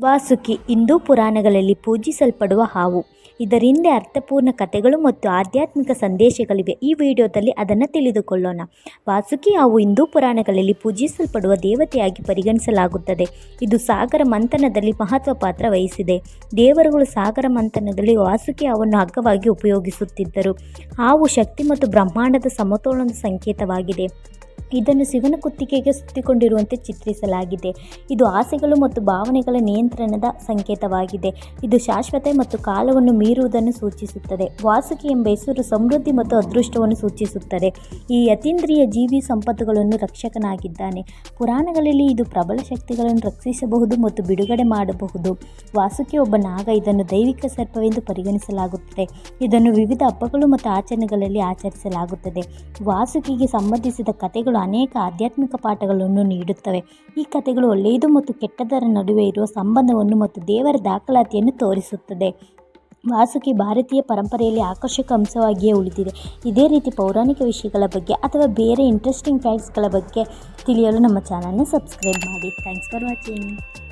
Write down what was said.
ವಾಸುಕಿ ಹಿಂದೂ ಪುರಾಣಗಳಲ್ಲಿ ಪೂಜಿಸಲ್ಪಡುವ ಹಾವು. ಇದರ ಹಿಂದೆ ಅರ್ಥಪೂರ್ಣ ಕಥೆಗಳು ಮತ್ತು ಆಧ್ಯಾತ್ಮಿಕ ಸಂದೇಶಗಳಿವೆ. ಈ ವಿಡಿಯೋದಲ್ಲಿ ಅದನ್ನು ತಿಳಿದುಕೊಳ್ಳೋಣ. ವಾಸುಕಿ ಹಾವು ಹಿಂದೂ ಪುರಾಣಗಳಲ್ಲಿ ಪೂಜಿಸಲ್ಪಡುವ ದೇವತೆಯಾಗಿ ಪರಿಗಣಿಸಲಾಗುತ್ತದೆ. ಇದು ಸಾಗರ ಮಂಥನದಲ್ಲಿ ಮಹತ್ವ ಪಾತ್ರ ವಹಿಸಿದೆ. ದೇವರುಗಳು ಸಾಗರ ಮಂಥನದಲ್ಲಿ ವಾಸುಕಿ ಹಾವನ್ನು ಹಗ್ಗವಾಗಿ ಉಪಯೋಗಿಸುತ್ತಿದ್ದರು. ಹಾವು ಶಕ್ತಿ ಮತ್ತು ಬ್ರಹ್ಮಾಂಡದ ಸಮತೋಲನದ ಸಂಕೇತವಾಗಿದೆ. ಇದನ್ನು ಶಿವನ ಕುತ್ತಿಗೆಗೆ ಸುತ್ತಿಕೊಂಡಿರುವಂತೆ ಚಿತ್ರಿಸಲಾಗಿದೆ. ಇದು ಆಸೆಗಳು ಮತ್ತು ಭಾವನೆಗಳ ನಿಯಂತ್ರಣದ ಸಂಕೇತವಾಗಿದೆ. ಇದು ಶಾಶ್ವತ ಮತ್ತು ಕಾಲವನ್ನು ಮೀರುವುದನ್ನು ಸೂಚಿಸುತ್ತದೆ. ವಾಸುಕಿ ಎಂಬ ಹೆಸರು ಸಮೃದ್ಧಿ ಮತ್ತು ಅದೃಷ್ಟವನ್ನು ಸೂಚಿಸುತ್ತದೆ. ಈ ಅತೀಂದ್ರಿಯ ಜೀವಿ ಸಂಪತ್ತುಗಳನ್ನು ರಕ್ಷಕನಾಗಿದ್ದಾನೆ. ಪುರಾಣಗಳಲ್ಲಿ ಇದು ಪ್ರಬಲ ಶಕ್ತಿಗಳನ್ನು ರಕ್ಷಿಸಬಹುದು ಮತ್ತು ಬಿಡುಗಡೆ ಮಾಡಬಹುದು. ವಾಸುಕಿ ಒಬ್ಬ ನಾಗ. ಇದನ್ನು ದೈವಿಕ ಸರ್ಪವೆಂದು ಪರಿಗಣಿಸಲಾಗುತ್ತದೆ. ಇದನ್ನು ವಿವಿಧ ಹಬ್ಬಗಳು ಮತ್ತು ಆಚರಣೆಗಳಲ್ಲಿ ಆಚರಿಸಲಾಗುತ್ತದೆ. ವಾಸುಕಿಗೆ ಸಂಬಂಧಿಸಿದ ಕಥೆಗಳು ಅನೇಕ ಆಧ್ಯಾತ್ಮಿಕ ಪಾಠಗಳನ್ನು ನೀಡುತ್ತವೆ. ಈ ಕಥೆಗಳು ಒಳ್ಳೆಯದು ಮತ್ತು ಕೆಟ್ಟದರ ನಡುವೆ ಇರುವ ಸಂಬಂಧವನ್ನು ಮತ್ತು ದೇವರ ದಾಖಲಾತಿಯನ್ನು ತೋರಿಸುತ್ತದೆ. ವಾಸುಕಿ ಭಾರತೀಯ ಪರಂಪರೆಯಲ್ಲಿ ಆಕರ್ಷಕ ಅಂಶವಾಗಿಯೇ ಉಳಿದಿದೆ. ಇದೇ ರೀತಿ ಪೌರಾಣಿಕ ವಿಷಯಗಳ ಬಗ್ಗೆ ಅಥವಾ ಬೇರೆ ಇಂಟ್ರೆಸ್ಟಿಂಗ್ ಫ್ಯಾಕ್ಟ್ಸ್ಗಳ ಬಗ್ಗೆ ತಿಳಿಯಲು ನಮ್ಮ ಚಾನಲ್ನ ಸಬ್ಸ್ಕ್ರೈಬ್ ಮಾಡಿ. Thanks for watching.